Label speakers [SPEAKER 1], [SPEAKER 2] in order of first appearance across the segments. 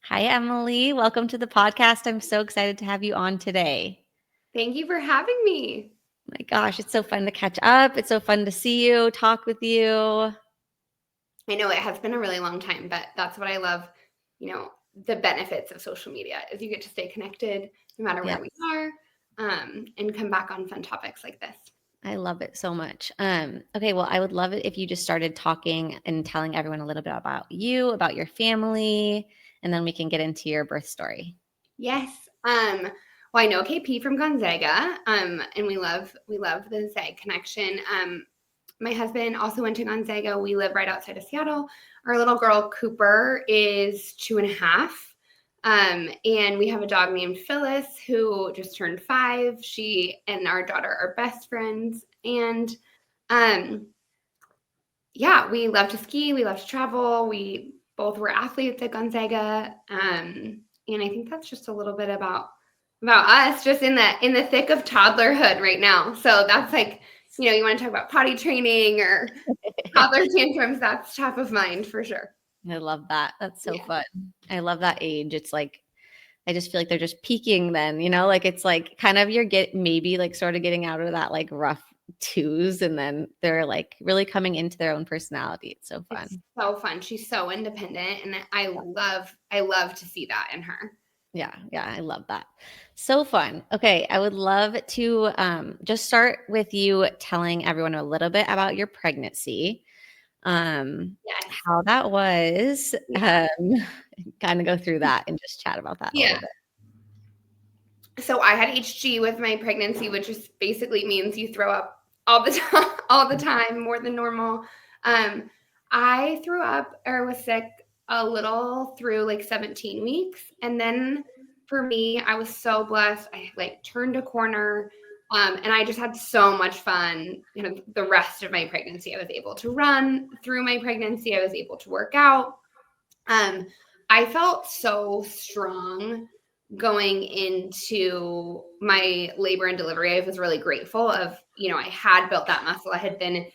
[SPEAKER 1] Hi, Emily. Welcome to the podcast. I'm so excited to have you on today.
[SPEAKER 2] Thank you for having me.
[SPEAKER 1] My gosh, it's so fun to catch up. It's so fun to see you, talk with you.
[SPEAKER 2] I know it has been a really long time, but that's what I love, the benefits of social media is you get to stay connected no matter where we are, and come back on fun topics like this.
[SPEAKER 1] I love it so much. Okay, well, I would love it if you just started talking and telling everyone a little bit about you, about your family, and then we can get into your birth story.
[SPEAKER 2] Yes. Well, I know KP from Gonzaga, and we love the Zag connection. My husband also went to Gonzaga. We live right outside of Seattle. Our little girl, Cooper, is 2.5. And we have a dog named Phyllis who just turned 5. She and our daughter are best friends. And we love to ski. We love to travel. We both were athletes at Gonzaga. And I think that's just a little bit about us, just in the thick of toddlerhood right now. So that's like, you want to talk about potty training or toddler tantrums, that's top of mind for sure.
[SPEAKER 1] I love that. That's so fun. I love that age. It's like, I just feel like they're just peaking then, like it's like kind of maybe like sort of getting out of that like rough twos, and then they're like really coming into their own personality. It's so fun.
[SPEAKER 2] It's so fun. She's so independent, and I love to see that in her.
[SPEAKER 1] Yeah, I love that. So fun. Okay, I would love to just start with you telling everyone a little bit about your pregnancy, how that was, kind of go through that and just chat about that a little bit.
[SPEAKER 2] So I had HG with my pregnancy, which just basically means you throw up all the time, more than normal. I threw up or was sick a little through like 17 weeks. And then for me, I was so blessed. I like turned a corner, and I just had so much fun. The rest of my pregnancy, I was able to run through my pregnancy. I was able to work out. I felt so strong going into my labor and delivery. I was really grateful of, I had built that muscle. I had been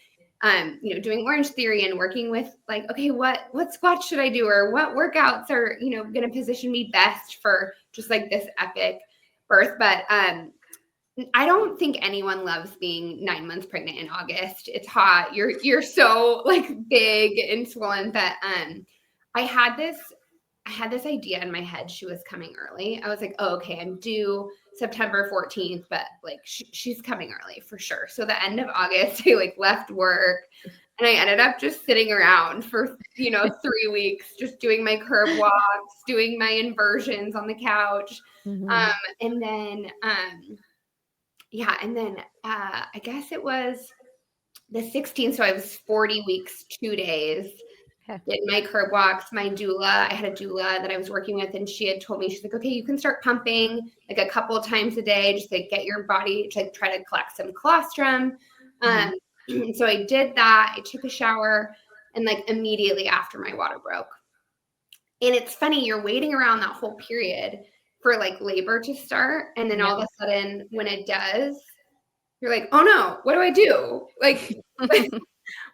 [SPEAKER 2] doing Orange Theory and working with like, okay, what squats should I do? Or what workouts are, going to position me best for just like this epic birth. But I don't think anyone loves being 9 months pregnant in August. It's hot. You're so like big and swollen that I had this idea in my head. She was coming early. I was like, oh, okay, I'm due September 14th, but like she's coming early for sure. So the end of August, I like left work and I ended up just sitting around for, 3 weeks, just doing my curb walks, doing my inversions on the couch.
[SPEAKER 1] Mm-hmm.
[SPEAKER 2] And then I guess it was the 16th. So I was 40 weeks, 2 days. Did my curb walks, my doula. I had a doula that I was working with, and she had told me, she's like, okay, you can start pumping like a couple of times a day, just like get your body to like, try to collect some colostrum. So I did that. I took a shower, and like immediately after my water broke. And it's funny, you're waiting around that whole period for like labor to start, and then all of a sudden when it does, you're like, oh no, what do I do? Like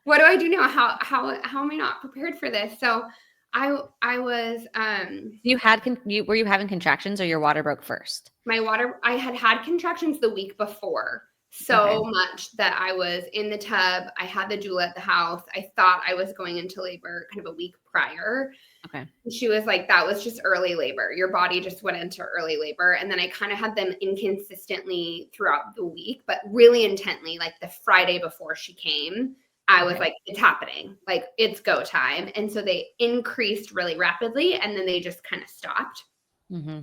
[SPEAKER 2] what do I do now? How am I not prepared for this? So I was
[SPEAKER 1] were you having contractions, or your water broke first?
[SPEAKER 2] I had contractions the week before, so much that I was in the tub. I had the doula at the house. I thought I was going into labor kind of a week prior.
[SPEAKER 1] Okay.
[SPEAKER 2] She was like, that was just early labor. Your body just went into early labor. And then I kind of had them inconsistently throughout the week, but really intently, like the Friday before she came, I was like, it's happening. Like, it's go time. And so they increased really rapidly, and then they just kind of stopped.
[SPEAKER 1] Mm-hmm.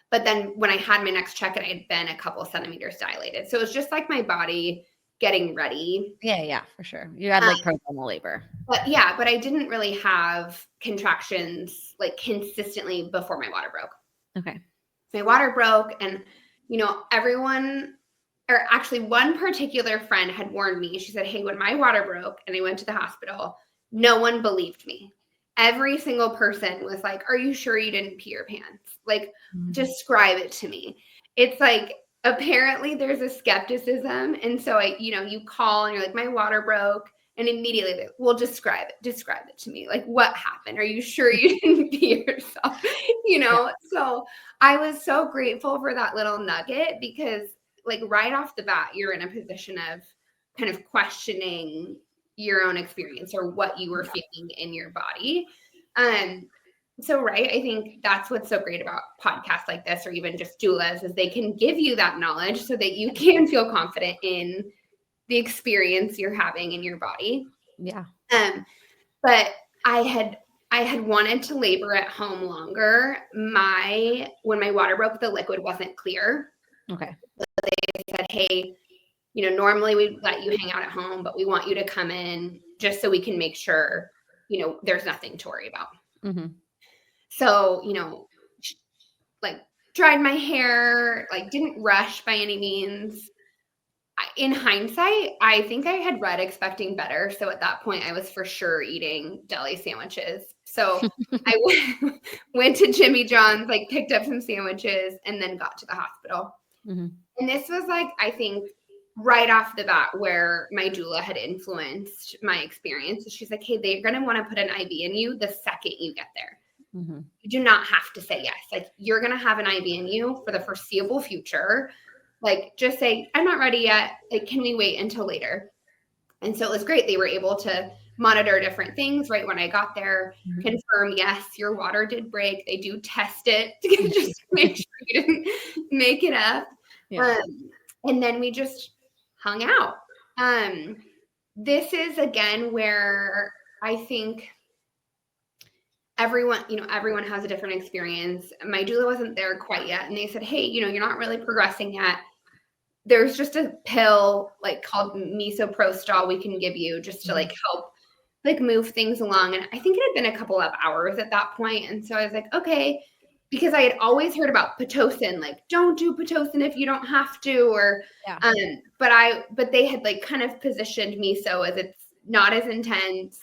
[SPEAKER 2] But then when I had my next check, it had been a couple of centimeters dilated. So it was just like my body getting ready.
[SPEAKER 1] Yeah, for sure. You had like prodromal labor.
[SPEAKER 2] But I didn't really have contractions like consistently before my water broke.
[SPEAKER 1] Okay.
[SPEAKER 2] My water broke, and, everyone, or actually one particular friend had warned me. She said, hey, when my water broke and I went to the hospital, no one believed me. Every single person was like, are you sure you didn't pee your pants? Like, describe it to me. It's like, apparently there's a skepticism. And so you call and you're like, my water broke. And immediately they will describe it to me. Like, what happened? Are you sure you didn't pee yourself? So I was so grateful for that little nugget because like right off the bat, you're in a position of kind of questioning your own experience or what you were feeling in your body. So, right, I think that's what's so great about podcasts like this, or even just doulas, is they can give you that knowledge so that you can feel confident in the experience you're having in your body.
[SPEAKER 1] Yeah.
[SPEAKER 2] But I had wanted to labor at home longer. When my water broke, the liquid wasn't clear.
[SPEAKER 1] Okay.
[SPEAKER 2] They said, hey, normally we let you hang out at home, but we want you to come in just so we can make sure, there's nothing to worry about.
[SPEAKER 1] Mm-hmm.
[SPEAKER 2] So, like dried my hair, like didn't rush by any means. In hindsight, I think I had read Expecting Better. So at that point, I was for sure eating deli sandwiches. So I went to Jimmy John's, like picked up some sandwiches and then got to the hospital.
[SPEAKER 1] Mm-hmm.
[SPEAKER 2] And this was like, I think, right off the bat where my doula had influenced my experience. So she's like, hey, they're going to want to put an IV in you the second you get there.
[SPEAKER 1] Mm-hmm.
[SPEAKER 2] You do not have to say yes. Like you're going to have an IV in you for the foreseeable future. Like just say, I'm not ready yet. Like, can we wait until later? And so it was great. They were able to monitor different things right when I got there, confirm, yes, your water did break. They do test it to just make sure you didn't make it up. Yeah. And then we just hung out. This is again where I think everyone has a different experience. My doula wasn't there quite yet. And they said, hey, you're not really progressing yet. There's just a pill like called misoprostol we can give you just to like help like move things along. And I think it had been a couple of hours at that point. And so I was like, okay, because I had always heard about Pitocin, like don't do Pitocin if you don't have to, or, but they had like kind of positioned me so as it's not as intense,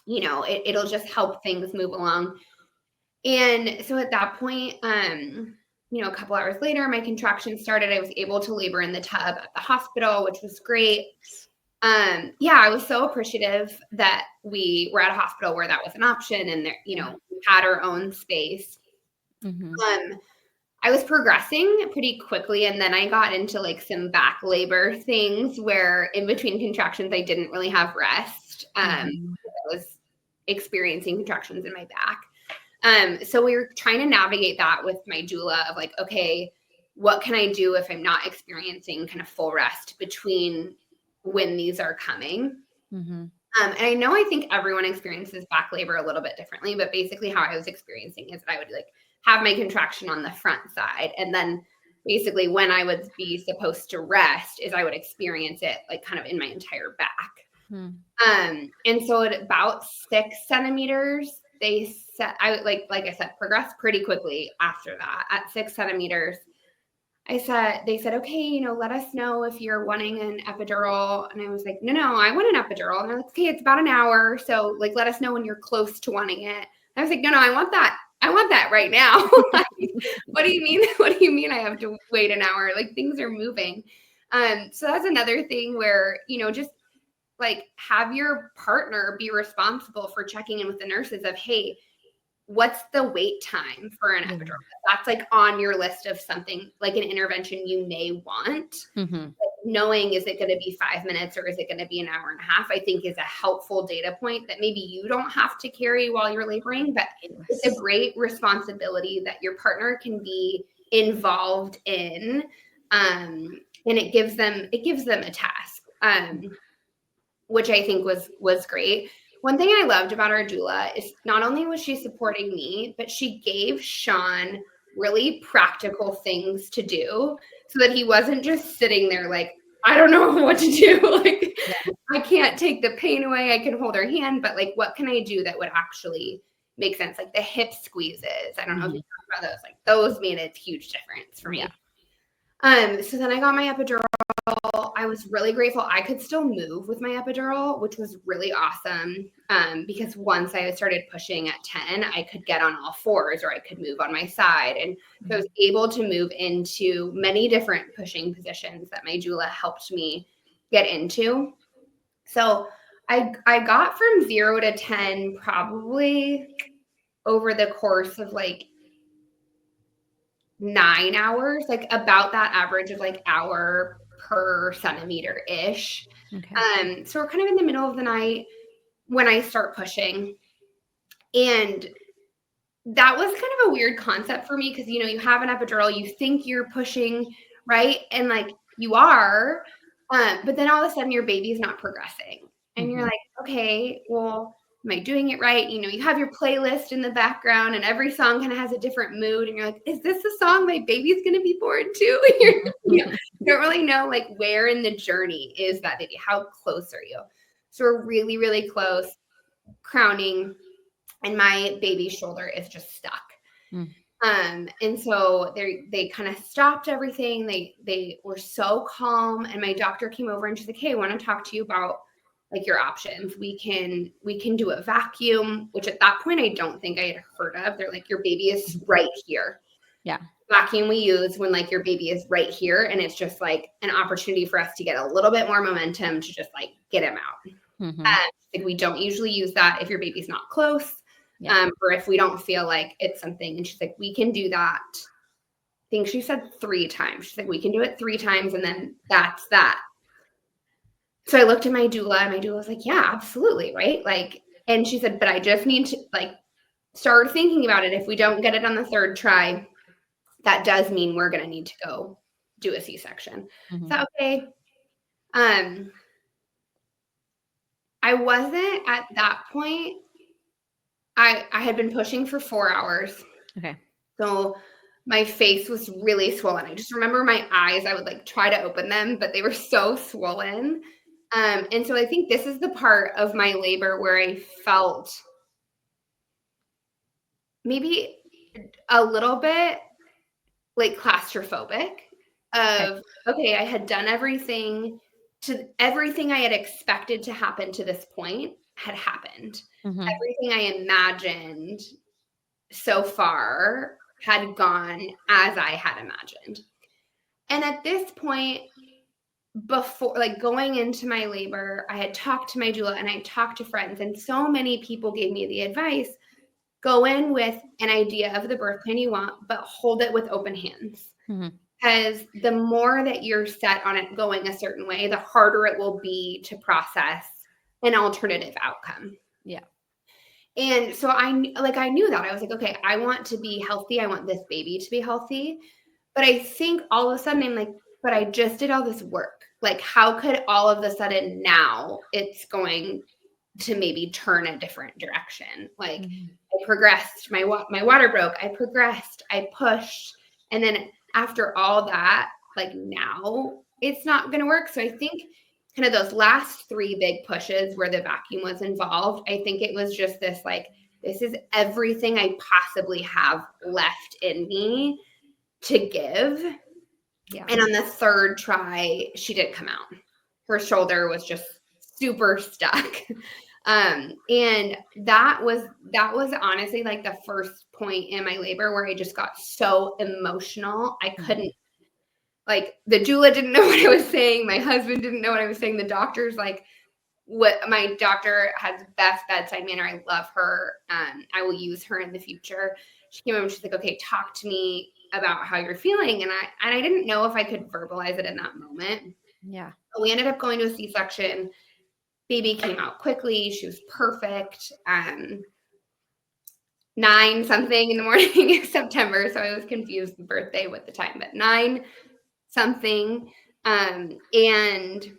[SPEAKER 2] it'll just help things move along. And so at that point, a couple hours later, my contractions started. I was able to labor in the tub at the hospital, which was great. I was so appreciative that we were at a hospital where that was an option and there, we had our own space. Mm-hmm. I was progressing pretty quickly. And then I got into like some back labor things where in between contractions, I didn't really have rest. I was experiencing contractions in my back. So we were trying to navigate that with my doula of like, okay, what can I do if I'm not experiencing kind of full rest between when these are coming? Mm-hmm. And I think everyone experiences back labor a little bit differently, but basically how I was experiencing is that I would like have my contraction on the front side. And then basically when I would be supposed to rest is I would experience it like kind of in my entire back. And so at about 6 centimeters, they said, like I said, progressed pretty quickly after that. At 6 centimeters, they said, okay, let us know if you're wanting an epidural. And I was like, no, I want an epidural. And they're like, okay, it's about an hour. So like, let us know when you're close to wanting it. And I was like, no, I want that. I want that right now. Like, what do you mean? What do you mean I have to wait an hour? Like things are moving. So that's another thing where, just like have your partner be responsible for checking in with the nurses of, hey, what's the wait time for an epidural? That's like on your list of something like an intervention you may want. Mm-hmm. Like knowing, is it going to be 5 minutes or is it going to be an hour and a half? I think is a helpful data point that maybe you don't have to carry while you're laboring, but it's a great responsibility that your partner can be involved in. And it gives them a task, which I think was great. One thing I loved about our doula is not only was she supporting me, but she gave Sean really practical things to do so that he wasn't just sitting there like, I don't know what to do. Like, I can't take the pain away. I can hold her hand, but like, what can I do that would actually make sense? Like the hip squeezes. I don't know if you talked about those. Like those made a huge difference for me. So then I got my epidural. I was really grateful I could still move with my epidural, which was really awesome. Because once I started pushing at 10, I could get on all fours or I could move on my side. And so I was able to move into many different pushing positions that my doula helped me get into. So I got from 0 to 10 probably over the course of like 9 hours, like about that average of like hour per centimeter-ish.
[SPEAKER 1] Okay.
[SPEAKER 2] So we're kind of in the middle of the night when I start pushing. And that was kind of a weird concept for me because, you know, you have an epidural, you think you're pushing, right? And like you are, but then all of a sudden your baby's not progressing. And you're like, okay, well, am I doing it right? You know, you have your playlist in the background and every song kind of has a different mood. And you're like, is this the song my baby's going to be born to? You don't really know like where in the journey is that baby? How close are you? So we're really, really close, crowning, and my baby's shoulder is just stuck. And so they kind of stopped everything. They were so calm. And my doctor came over and she's like, hey, I want to talk to you about like your options. We can do a vacuum, which at that point I don't think I had heard of. They're like, your baby is right here.
[SPEAKER 1] Yeah.
[SPEAKER 2] Vacuum we use when like your baby is right here. And it's just like an opportunity for us to get a little bit more momentum to just like get him out. Like we don't usually use that if your baby's not close. Or if we don't feel like it's something. And she's like, we can do that. I think she said 3 times. She's like, we can do it 3 times. And then that's that. So I looked at my doula and my doula was like, yeah, absolutely. Right. Like, and she said, but I just need to like start thinking about it. If we don't get it on the 3rd try, that does mean we're going to need to go do a C-section. Is that okay? I wasn't at that point. I had been pushing for 4 hours.
[SPEAKER 1] Okay.
[SPEAKER 2] So my face was really swollen. I just remember my eyes, I would like try to open them, but they were so swollen. And so I think this is the part of my labor where I felt maybe a little bit like claustrophobic of, okay, I had done everything I had expected to happen to this point had happened. Everything I imagined so far had gone as I had imagined. And at this point, before like going into my labor, I had talked to my doula and I talked to friends, and so many people gave me the advice, go in with an idea of the birth plan you want, but hold it with open hands. Because the more that you're set on it going a certain way, the harder it will be to process an alternative outcome.
[SPEAKER 1] Yeah.
[SPEAKER 2] And so I knew that. I was like, okay, I want to be healthy. I want this baby to be healthy. But I think all of a sudden I'm like, but I just did all this work. Like, how could all of a sudden now it's going to maybe turn a different direction? Like I progressed, my water broke, I progressed, I pushed. And then after all that, like now it's not going to work. So I think kind of those last 3 big pushes where the vacuum was involved, I think it was just this, like, this is everything I possibly have left in me to give. Yeah. And on the 3rd try, she didn't come out. Her shoulder was just super stuck. And that was honestly like the first point in my labor where I just got so emotional. I couldn't, like, the doula didn't know what I was saying. My husband didn't know what I was saying. The doctor's like, my doctor has the best bedside manner. I love her. I will use her in the future. She came over and she's like, okay, talk to me about how you're feeling. And I didn't know if I could verbalize it in that moment.
[SPEAKER 1] Yeah.
[SPEAKER 2] But we ended up going to a C-section. Baby came out quickly. She was perfect. 9 something in the morning of September. So I was confused the birthday with the time, but 9 something. And the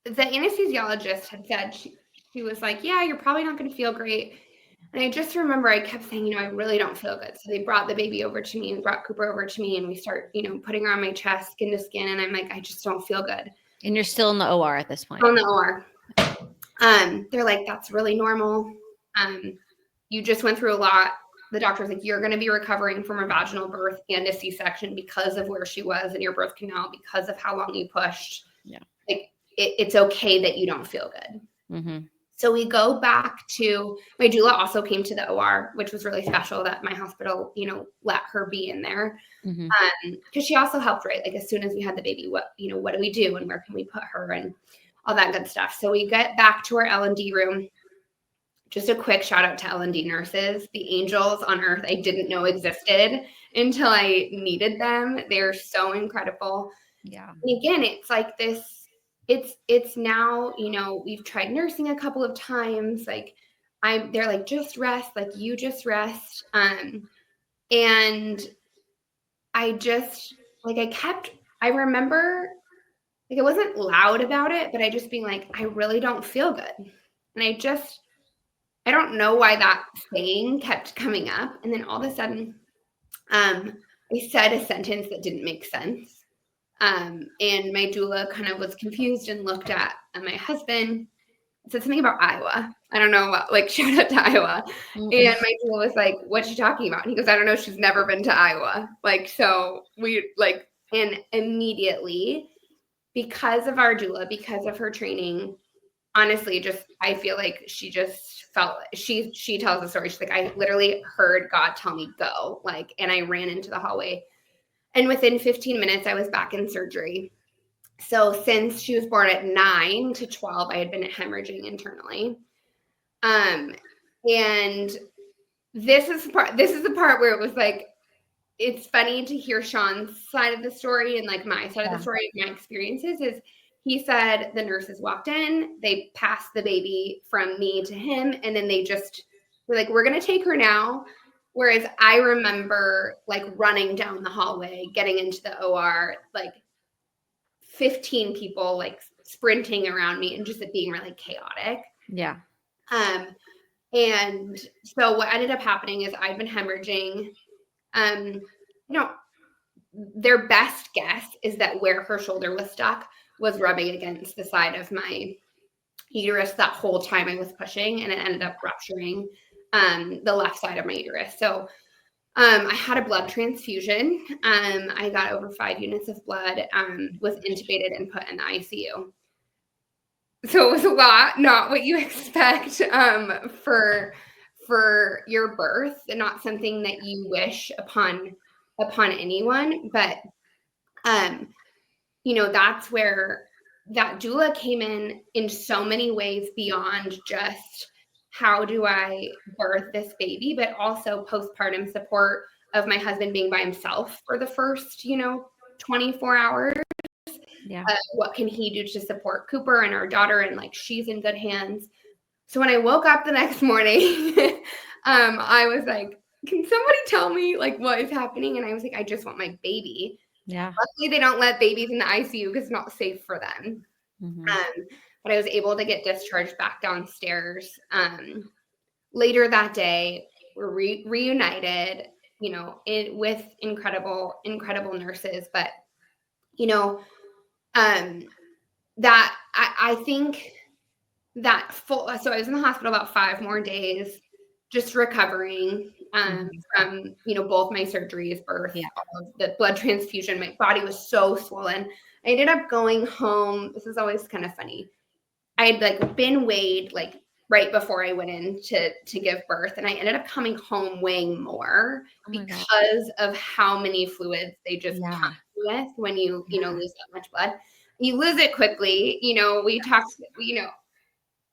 [SPEAKER 2] anesthesiologist had said, she was like, yeah, you're probably not going to feel great. And I just remember I kept saying, I really don't feel good. So they brought the baby over to me and brought Cooper over to me, and we start, putting her on my chest, skin to skin. And I'm like, I just don't feel good.
[SPEAKER 1] And you're still in the OR at this point.
[SPEAKER 2] On the OR. They're like, that's really normal. You just went through a lot. The doctor's like, you're going to be recovering from a vaginal birth and a C-section because of where she was in your birth canal, because of how long you pushed.
[SPEAKER 1] Yeah.
[SPEAKER 2] Like, it's okay that you don't feel good. So we go back to, my doula also came to the OR, which was really special that my hospital, let her be in there. Because she also helped, right? Like, as soon as we had the baby, what do we do and where can we put her and all that good stuff. So we get back to our L&D room. just a quick shout out to L&D nurses, the angels on earth I didn't know existed until I needed them. They're so incredible.
[SPEAKER 1] Yeah.
[SPEAKER 2] And again, it's like this, it's now, you know, we've tried nursing a couple of times. Like they're like, just rest, like you just rest. And I just, like, I remember, like, I wasn't loud about it, but I just being like, I really don't feel good. And I don't know why that saying kept coming up. And then all of a sudden, I said a sentence that didn't make sense. And my doula kind of was confused and looked at my husband, said something about Iowa. I don't know what, like, shout out to Iowa.
[SPEAKER 1] Mm-mm.
[SPEAKER 2] And my doula was like, what's she talking about? And he goes, I don't know. She's never been to Iowa. Like, so we like, and immediately, because of our doula, because of her training, honestly, just, I feel like she just felt, she tells the story. She's like, I literally heard God tell me go, like, and I ran into the hallway. And within 15 minutes, I was back in surgery. So since she was born at 9 to 12, I had been hemorrhaging internally. And this is the part where it was like, it's funny to hear Sean's side of the story and like my side of the story, my experiences is he said the nurses walked in, they passed the baby from me to him, and then they just were like, we're going to take her now. Whereas I remember like running down the hallway, getting into the OR, like 15 people like sprinting around me and just it being really chaotic.
[SPEAKER 1] Yeah.
[SPEAKER 2] And so what ended up happening is I'd been hemorrhaging. You know, their best guess is that where her shoulder was stuck was rubbing against the side of my uterus that whole time I was pushing, and it ended up rupturing the left side of my uterus. So I had a blood transfusion. I got over 5 units of blood, was intubated and put in the ICU. So it was a lot, not what you expect for your birth, and not something that you wish upon anyone. But you know, that's where that doula came in so many ways beyond just how do I birth this baby, but also postpartum support of my husband being by himself for the first, you know, 24 hours.
[SPEAKER 1] Yeah.
[SPEAKER 2] What can he do to support Cooper and our daughter? And like, she's in good hands. So when I woke up the next morning, I was like, can somebody tell me like what is happening? And I was like, I just want my baby.
[SPEAKER 1] Yeah.
[SPEAKER 2] Luckily, they don't let babies in the ICU because it's not safe for them.
[SPEAKER 1] Mm-hmm.
[SPEAKER 2] But I was able to get discharged back downstairs. Later that day, we're reunited, you know, with incredible nurses. But, you know, that I think that so I was in the hospital about 5 more days, just recovering from, you know, both my surgeries, birth, all of the blood transfusion. My body was so swollen. I ended up going home. This is always kind of funny. I had like been weighed like right before I went in to give birth, and I ended up coming home weighing more because of how many fluids they just pump with when you know, lose that much blood. You lose it quickly. You know, we talked, you know,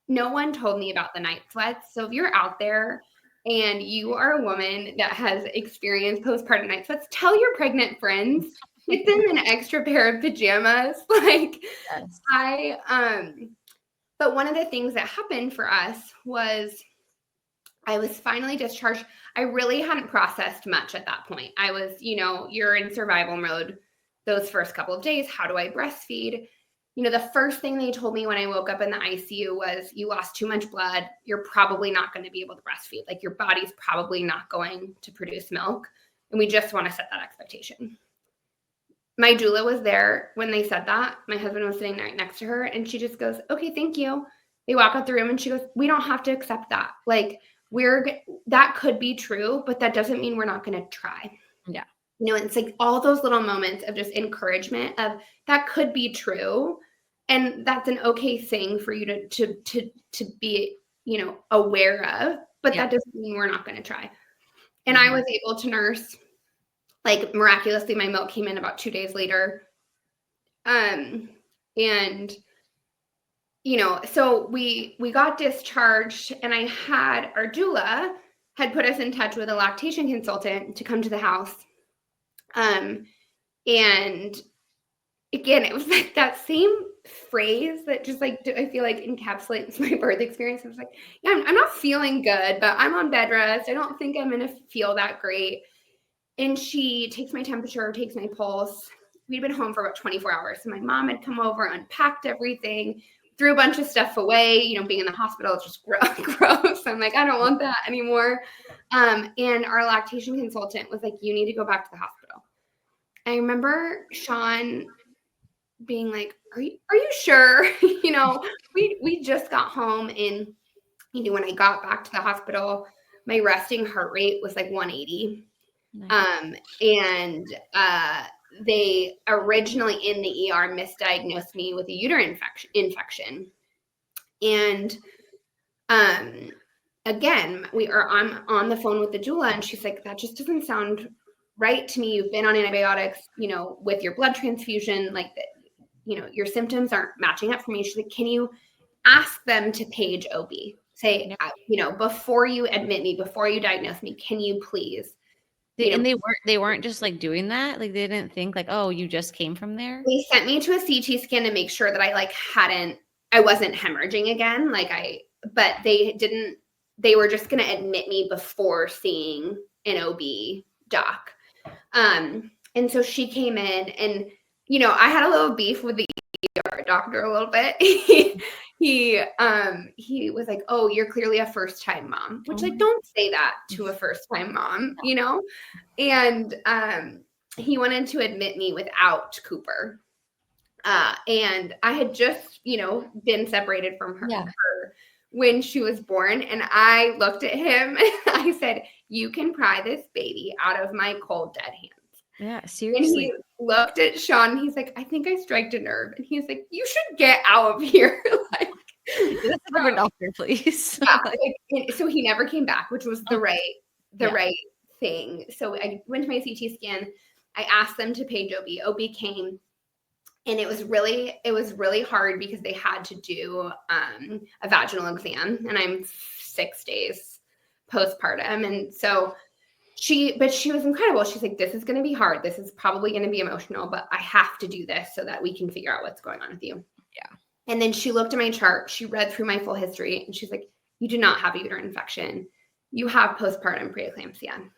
[SPEAKER 2] no one told me about the night sweats. So if you're out there and you are a woman that has experienced postpartum night sweats, tell your pregnant friends, get them an extra pair of pajamas. Like but one of the things that happened for us was I was finally discharged. I really hadn't processed much at that point. I was, you know, you're in survival mode those first couple of days. How do I breastfeed? You know, the first thing they told me when I woke up in the ICU was, you lost too much blood. You're probably not going to be able to breastfeed. Like, your body's probably not going to produce milk. And we just want to set that expectation. My doula was there when they said that. My husband was sitting right next to her, and she just goes, okay, thank you. They walk out the room and she goes, we don't have to accept that. Like, that could be true, but that doesn't mean we're not going to try.
[SPEAKER 1] Yeah.
[SPEAKER 2] You know, it's like all those little moments of just encouragement of that could be true. And that's an okay thing for you to be, you know, aware of, but that doesn't mean we're not going to try. And I was able to nurse, like, miraculously, my milk came in about 2 days later. And so we got discharged, and our doula had put us in touch with a lactation consultant to come to the house. And again, it was like that same phrase that just like, I feel like encapsulates my birth experience. I was like, yeah, I'm not feeling good, but I'm on bed rest. I don't think I'm going to feel that great. And she takes my temperature, takes my pulse. We'd been home for about 24 hours. So my mom had come over, unpacked everything, threw a bunch of stuff away. Being in the hospital is just gross. I'm like, I don't want that anymore. And our lactation consultant was like, you need to go back to the hospital. I remember Sean being like, are you sure? We just got home, and when I got back to the hospital, my resting heart rate was like 180. Nice. And they originally in the ER misdiagnosed me with a uterine infection. And again, I'm on the phone with the doula, and she's like, that just doesn't sound right to me. You've been on antibiotics, with your blood transfusion, like that, your symptoms aren't matching up for me. She's like, can you ask them to page OB? Say, before you admit me, before you diagnose me, can you please?
[SPEAKER 1] And they weren't just like doing that. Like they didn't think like, oh, you just came from there.
[SPEAKER 2] They sent me to a CT scan to make sure that I wasn't hemorrhaging again. But they were just going to admit me before seeing an OB doc. And so she came in, and, I had a little beef with the ER doctor a little bit. He was like, oh, you're clearly a first-time mom, which don't say that to a first-time mom, and he wanted to admit me without Cooper. And I had just, been separated from her when she was born. And I looked at him and I said, you can pry this baby out of my cold, dead hands.
[SPEAKER 1] Yeah, seriously.
[SPEAKER 2] And he looked at Sean, and he's like, I think I striked a nerve. And he's like, you should get out of here.
[SPEAKER 1] This is a doctor, please.
[SPEAKER 2] So he never came back, which was the right thing. So I went to my CT scan. I asked them to page OB. OB came, and it was really hard because they had to do a vaginal exam, and I'm 6 days postpartum. And so she was incredible. She's like, this is going to be hard. This is probably going to be emotional, but I have to do this so that we can figure out what's going on with you.
[SPEAKER 1] Yeah.
[SPEAKER 2] And then she looked at my chart. She read through my full history, and she's like, you do not have a uterine infection. You have postpartum preeclampsia.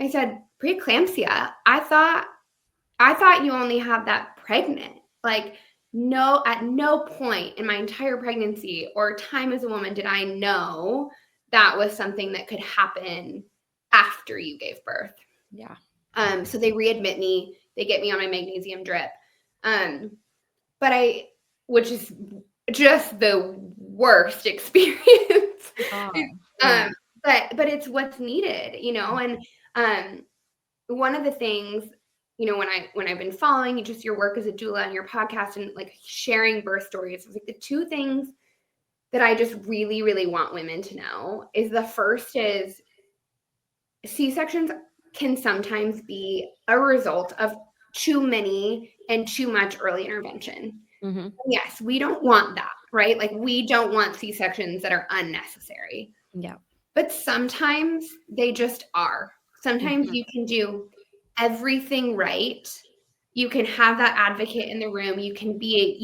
[SPEAKER 2] I said, preeclampsia? I thought you only have that pregnant. Like, no, at no point in my entire pregnancy or time as a woman did I know that was something that could happen after you gave birth.
[SPEAKER 1] Yeah.
[SPEAKER 2] So they readmit me. They get me on my magnesium drip. Which is just the worst experience. But it's what's needed, and one of the things, when I've been following just your work as a doula and your podcast and like sharing birth stories, it's like the two things that I just really, really want women to know is the first is C-sections can sometimes be a result of too many and too much early intervention. Mm-hmm. Yes, we don't want that, right? Like we don't want C-sections that are unnecessary.
[SPEAKER 1] Yeah.
[SPEAKER 2] But sometimes they just are. Sometimes you can do everything right. You can have that advocate in the room. You can be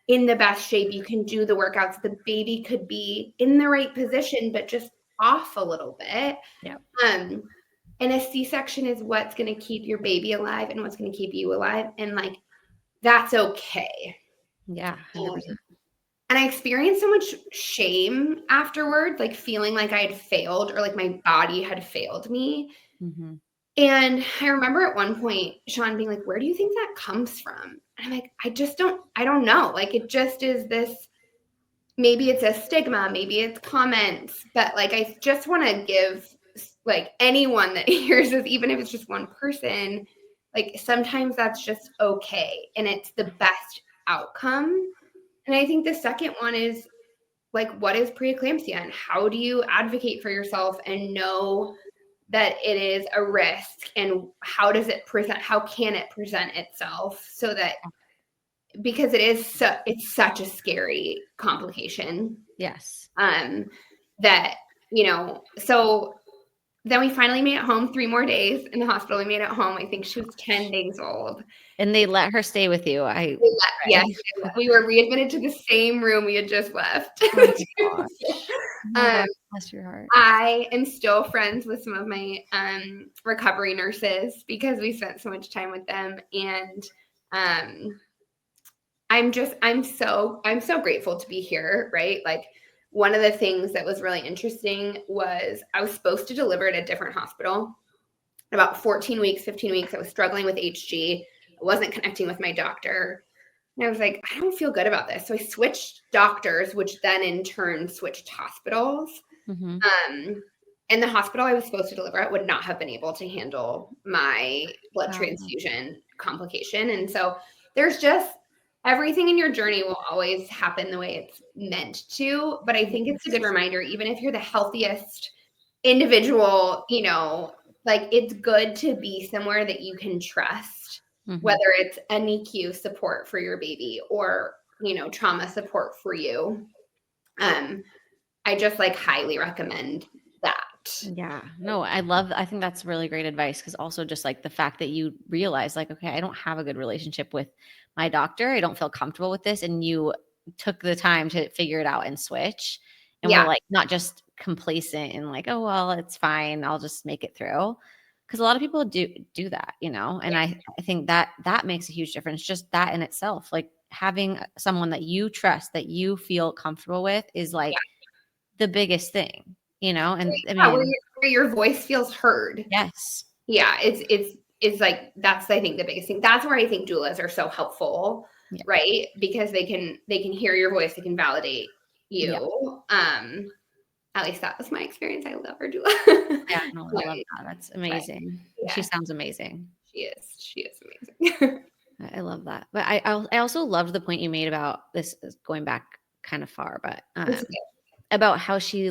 [SPEAKER 2] in the best shape. You can do the workouts. The baby could be in the right position, but just off a little bit.
[SPEAKER 1] Yeah.
[SPEAKER 2] And a C-section is what's going to keep your baby alive and what's going to keep you alive. And like, that's okay.
[SPEAKER 1] Yeah. 100%.
[SPEAKER 2] And I experienced so much shame afterwards, like feeling like I had failed or like my body had failed me. Mm-hmm. And I remember at one point, Sean being like, where do you think that comes from? And I'm like, I don't know. Like, it just is this, maybe it's a stigma, maybe it's comments, but like, I just want to give like anyone that hears this, even if it's just one person, like sometimes that's just okay. And it's the best outcome. And I think the second one is like, what is preeclampsia and how do you advocate for yourself and know that it is a risk, and how does it present? How can it present itself so that because it's such a scary complication.
[SPEAKER 1] Yes.
[SPEAKER 2] That, so then we finally made it home 3 more days in the hospital. We made it home. I think she was 10 days old.
[SPEAKER 1] And they let her stay with you.
[SPEAKER 2] Yes, we were readmitted to the same room we had just left.
[SPEAKER 1] Oh my gosh. Oh my gosh, bless your heart.
[SPEAKER 2] I am still friends with some of my recovery nurses because we spent so much time with them. And I'm so grateful to be here, right? Like, one of the things that was really interesting was I was supposed to deliver at a different hospital. About 15 weeks, I was struggling with HG. I wasn't connecting with my doctor. And I was like, I don't feel good about this. So I switched doctors, which then in turn switched hospitals.
[SPEAKER 1] Mm-hmm.
[SPEAKER 2] And the hospital I was supposed to deliver at would not have been able to handle my blood transfusion complication. And so there's just, everything in your journey will always happen the way it's meant to. But I think it's a good reminder, even if you're the healthiest individual, like, it's good to be somewhere that you can trust, whether it's a NICU support for your baby or, trauma support for you. I just highly recommend that.
[SPEAKER 1] Yeah, no, I think that's really great advice, because also just the fact that you realize okay, I don't have a good relationship with my doctor. I don't feel comfortable with this. And you took the time to figure it out and switch. And we're not just complacent and oh, well, it's fine, I'll just make it through. Because a lot of people do that, and I think that makes a huge difference. Just that in itself, having someone that you trust, that you feel comfortable with is the biggest thing, and I mean,
[SPEAKER 2] where your voice feels heard.
[SPEAKER 1] Yes.
[SPEAKER 2] Yeah. It's that's, I think, the biggest thing. That's where I think doulas are so helpful, right? Because they can hear your voice. They can validate you. Yeah. At least that was my experience. I love our doula.
[SPEAKER 1] Yeah, no, I love that. That's amazing. Yeah. She sounds amazing.
[SPEAKER 2] She is amazing.
[SPEAKER 1] I love that. But I also loved the point you made about this, going back kind of far, but about how she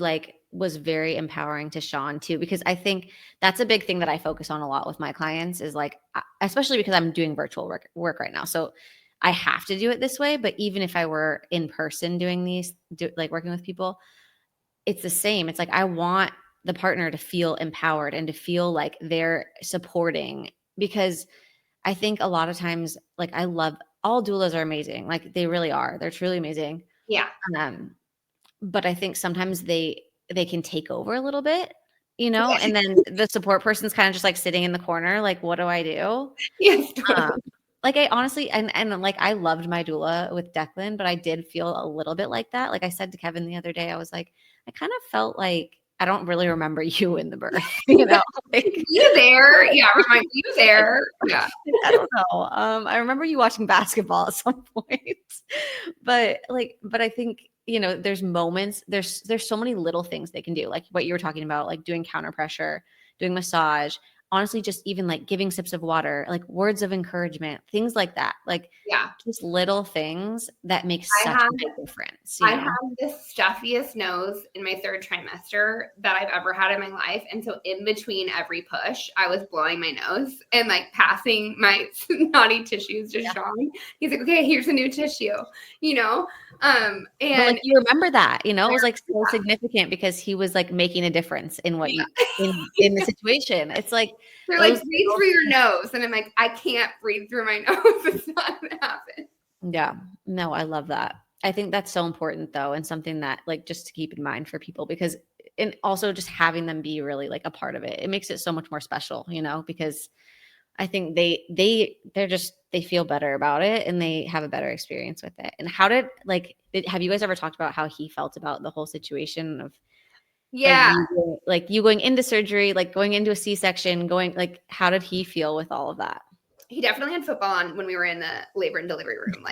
[SPEAKER 1] was very empowering to Sean too, because I think that's a big thing that I focus on a lot with my clients is especially because I'm doing virtual work right now. So I have to do it this way. But even if I were in person doing working with people, it's the same. It's I want the partner to feel empowered and to feel like they're supporting, because I think a lot of times, I love, all doulas are amazing. They really are. They're truly amazing.
[SPEAKER 2] Yeah.
[SPEAKER 1] But I think sometimes they can take over a little bit, and then the support person's kind of just sitting in the corner. What do I do?
[SPEAKER 2] Yes.
[SPEAKER 1] I honestly, and I loved my doula with Declan, but I did feel a little bit like that. I said to Kevin the other day, I was I kind of felt I don't really remember you in the birth,
[SPEAKER 2] you there. Yeah. Remind me you there. Yeah.
[SPEAKER 1] I don't know. I remember you watching basketball at some point, but I think, there's moments, there's so many little things they can do. What you were talking about, doing counter pressure, doing massage, honestly, just even giving sips of water, words of encouragement, things like that. Just little things that make such a big difference.
[SPEAKER 2] I have the stuffiest nose in my 3rd trimester that I've ever had in my life. And so in between every push, I was blowing my nose and passing my snotty tissues to Sean. He's like, okay, here's a new tissue, and
[SPEAKER 1] but you remember that, it was so significant because he was making a difference in what you in the situation. It's
[SPEAKER 2] they're breathe through your nose, and I'm I can't breathe through my nose. It's not gonna happen.
[SPEAKER 1] Yeah, no, I love that. I think that's so important though, and something that just to keep in mind for people, because, and also just having them be really a part of it, it makes it so much more special, because I think they feel better about it and they have a better experience with it. And how did have you guys ever talked about how he felt about the whole situation of you going into surgery, going into a C-section, how did he feel with all of that?
[SPEAKER 2] He definitely had football on when we were in the labor and delivery room,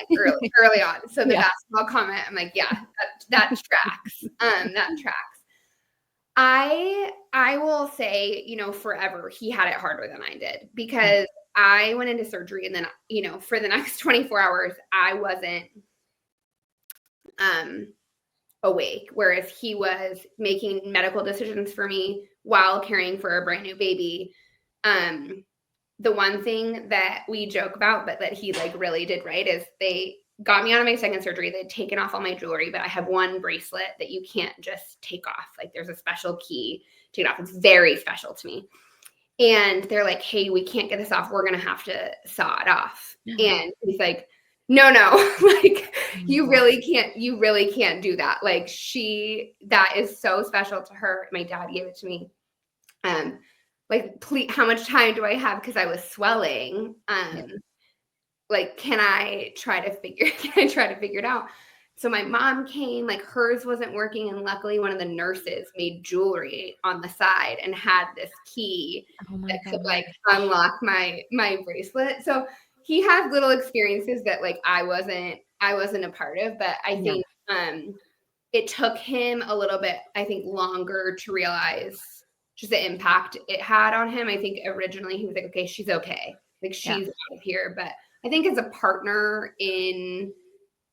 [SPEAKER 2] early on. So the basketball comment, I'm yeah, that tracks. That tracks. I will say, forever he had it harder than I did, because I went into surgery and then, for the next 24 hours, I wasn't awake, whereas he was making medical decisions for me while caring for a brand new baby. The one thing that we joke about, but that he really did right, is got me out of my second surgery. They'd taken off all my jewelry, but I have one bracelet that you can't just take off. Like there's a special key to take it off. It's very special to me. And they're like, hey, we can't get this off. We're going to have to saw it off. And he's like, no, like you really can't do that. Like that is so special to her. My dad gave it to me. Like, please, how much time do I have? Because I was swelling. Like, can I try to figure it out? So my mom came, like hers wasn't working. And luckily one of the nurses made jewelry on the side and had this key that could like unlock my bracelet. So he has little experiences that like I wasn't a part of, but I think it took him a little bit, I think, longer to realize just the impact it had on him. I think originally he was like, okay, she's okay. Like she's out of here. But I think as a partner in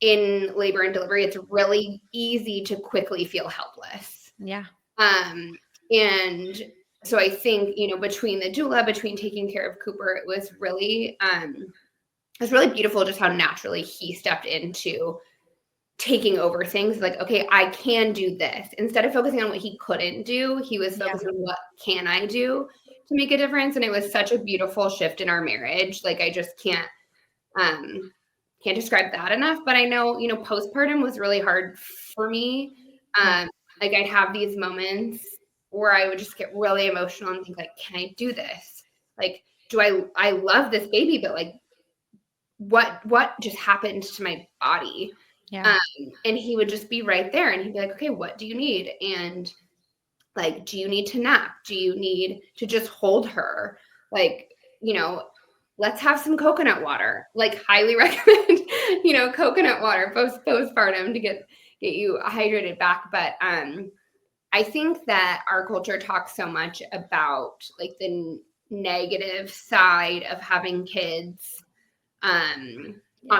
[SPEAKER 2] labor and delivery, it's really easy to quickly feel helpless.
[SPEAKER 1] Yeah.
[SPEAKER 2] And so I think, between the doula, between taking care of Cooper, it was really beautiful just how naturally he stepped into taking over things. Like, okay, I can do this. Instead of focusing on what he couldn't do, he was focusing on what can I do to make a difference. And it was such a beautiful shift in our marriage. Like, I just can't describe that enough. But I know, postpartum was really hard for me. Like I'd have these moments where I would just get really emotional and think like, can I do this? Like, I love this baby, but like, what just happened to my body?
[SPEAKER 1] Yeah.
[SPEAKER 2] And he would just be right there and he'd be like, okay, what do you need? And like, do you need to nap? Do you need to just hold her? Like, let's have some coconut water. Like, highly recommend, coconut water postpartum to get you hydrated back. But I think that our culture talks so much about like the negative side of having kids,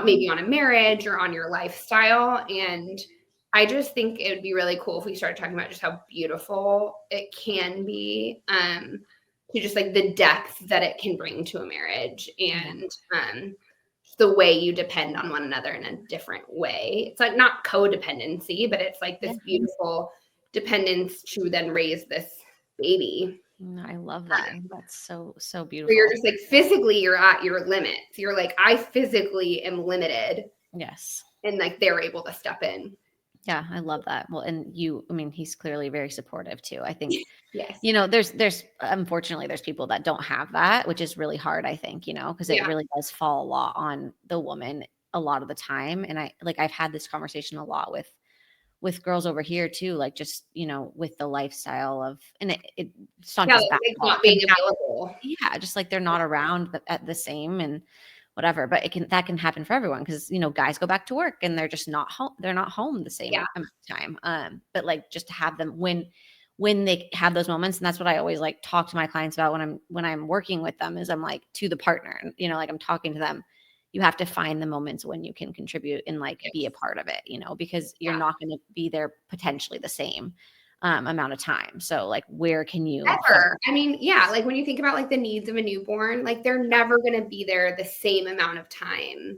[SPEAKER 2] maybe on a marriage or on your lifestyle. And I just think it would be really cool if we started talking about just how beautiful it can be, to just like the depth that it can bring to a marriage and the way you depend on one another in a different way. It's like not codependency, but it's like this beautiful dependence to then raise this baby.
[SPEAKER 1] I love that. That's so beautiful.
[SPEAKER 2] Where you're just like physically you're at your limits. You're like, I physically am limited.
[SPEAKER 1] Yes.
[SPEAKER 2] And like they're able to step in.
[SPEAKER 1] Yeah, I love that. Well, and he's clearly very supportive too. I think,
[SPEAKER 2] yes.
[SPEAKER 1] There's unfortunately there's people that don't have that, which is really hard, I think, because it really does fall a lot on the woman a lot of the time. And I've had this conversation a lot with girls over here too, like just, with the lifestyle of, and it's not just
[SPEAKER 2] like not being available.
[SPEAKER 1] Yeah. Just like they're not around at the same and whatever, but that can happen for everyone. Cause guys go back to work and they're just not home. They're not home the same amount of time. But like just to have them when they have those moments. And that's what I always like talk to my clients about when I'm working with them is I'm like to the partner, like I'm talking to them. You have to find the moments when you can contribute and like be a part of it, because you're not going to be there potentially the same amount of time. So like, where can you
[SPEAKER 2] ever? I mean, like when you think about like the needs of a newborn, like they're never going to be there the same amount of time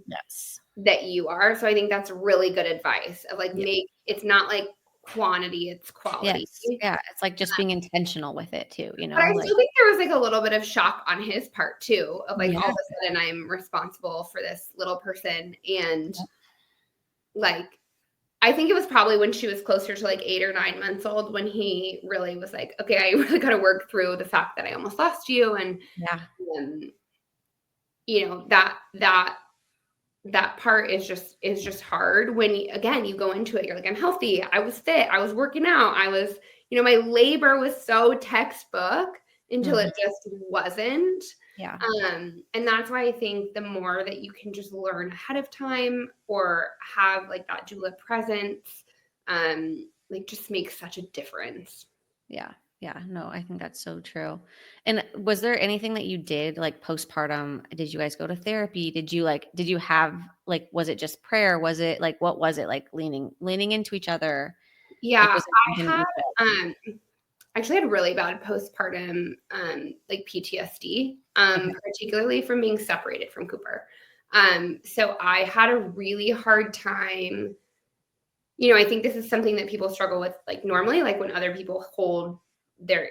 [SPEAKER 2] that you are. So I think that's really good advice of like, it's not like quantity, it's quality.
[SPEAKER 1] Yeah. It's like just being intentional with it too,
[SPEAKER 2] But I still think there was like a little bit of shock on his part too, of like all of a sudden I'm responsible for this little person. And like, I think it was probably when she was closer to like 8 or 9 months old when he really was like, okay, I really got to work through the fact that I almost lost you. And, that part is just hard when you go into it. You're like, I'm healthy. I was fit. I was working out. I was, my labor was so textbook until it just wasn't.
[SPEAKER 1] Yeah.
[SPEAKER 2] And that's why I think the more that you can just learn ahead of time or have like that doula presence, like just makes such a difference.
[SPEAKER 1] Yeah. Yeah. No, I think that's so true. And was there anything that you did like postpartum? Did you guys go to therapy? Did you have like, was it just prayer? Was it like, what was it like leaning into each other?
[SPEAKER 2] Yeah. I actually had really bad postpartum, like PTSD, particularly from being separated from Cooper. So I had a really hard time. I think this is something that people struggle with, like normally, like when other people hold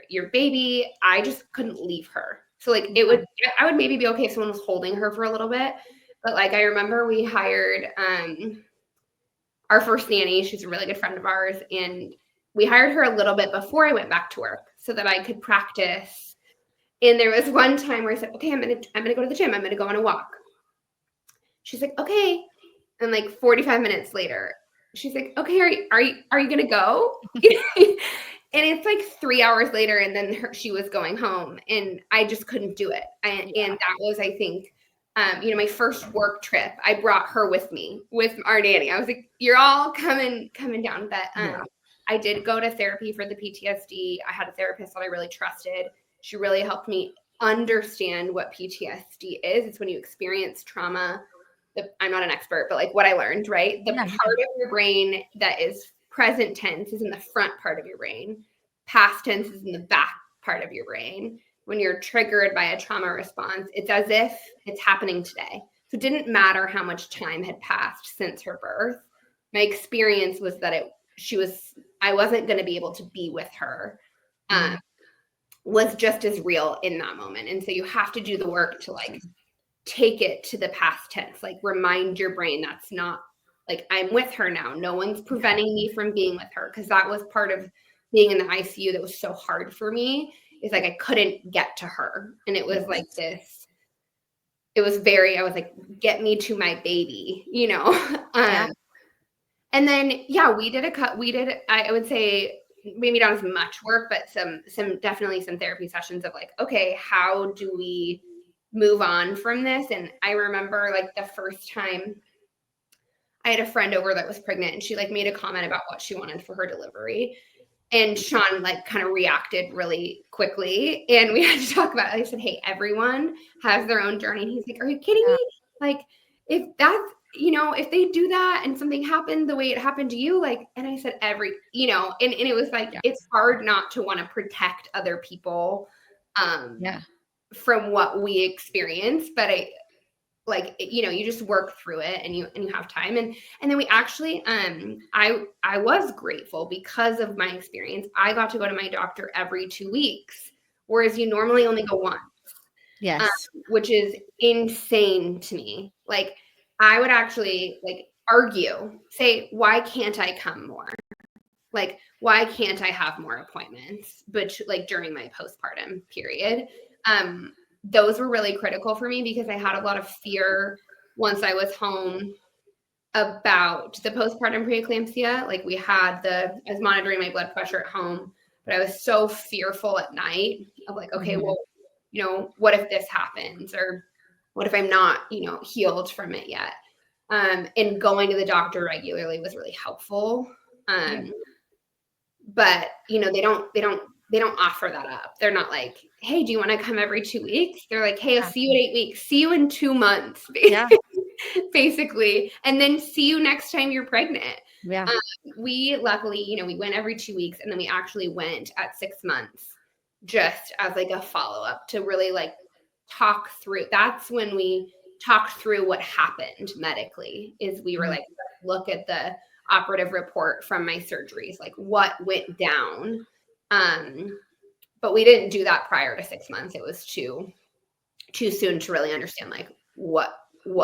[SPEAKER 2] your baby, I just couldn't leave her. So like I would maybe be okay if someone was holding her for a little bit. But like, I remember we hired, our first nanny. She's a really good friend of ours. And we hired her a little bit before I went back to work so that I could practice. And there was one time where I said, okay, I'm going to go to the gym. I'm going to go on a walk. She's like, okay. And like 45 minutes later, she's like, okay, are you going to go? And it's like 3 hours later, and then she was going home, and I just couldn't do it. And that was, I think, my first work trip. I brought her with me, with our nanny. I was like, you're all coming down. But I did go to therapy for the PTSD. I had a therapist that I really trusted. She really helped me understand what PTSD is. It's when you experience trauma. I'm not an expert, but like what I learned, right? The part of your brain that is present tense is in the front part of your brain. Past tense is in the back part of your brain. When you're triggered by a trauma response, it's as if it's happening today. So it didn't matter how much time had passed since her birth. My experience was that I wasn't going to be able to be with her. Was just as real in that moment. And so you have to do the work to like take it to the past tense, like remind your brain that's not like I'm with her now. No one's preventing me from being with her. Cause that was part of being in the ICU that was so hard for me, is like I couldn't get to her. And it was like this, I was like, get me to my baby, And then, I would say maybe not as much work, but definitely some therapy sessions of like, okay, how do we move on from this? And I remember like the first time I had a friend over that was pregnant, and she like made a comment about what she wanted for her delivery. And Sean like kind of reacted really quickly, and we had to talk about it. I said, hey, everyone has their own journey. And he's like, are you kidding me? Like, if that's, if they do that and something happened the way it happened to you, like, and I said, and it was like, it's hard not to want to protect other people from what we experience. But you just work through it, and you have time. And then we actually, I was grateful because of my experience. I got to go to my doctor every 2 weeks, whereas you normally only go once.
[SPEAKER 1] Yes.
[SPEAKER 2] Which is insane to me. Like, I would actually like argue, say, why can't I come more? Like, why can't I have more appointments? But like during my postpartum period, those were really critical for me because I had a lot of fear once I was home about the postpartum preeclampsia. Like I was monitoring my blood pressure at home, but I was so fearful at night of like, okay, well, what if this happens? Or what if I'm not, healed from it yet? And going to the doctor regularly was really helpful. But, they don't offer that up. They're not like, hey, do you want to come every 2 weeks? They're like, hey, I'll see you in 8 weeks. See you in 2 months, basically. And then see you next time you're pregnant.
[SPEAKER 1] Yeah.
[SPEAKER 2] We luckily, we went every 2 weeks, and then we actually went at 6 months just as like a follow-up to really like talk through. That's when we talked through what happened medically, is we were like, look at the operative report from my surgeries, like what went down. But we didn't do that prior to 6 months. It was too soon to really understand like what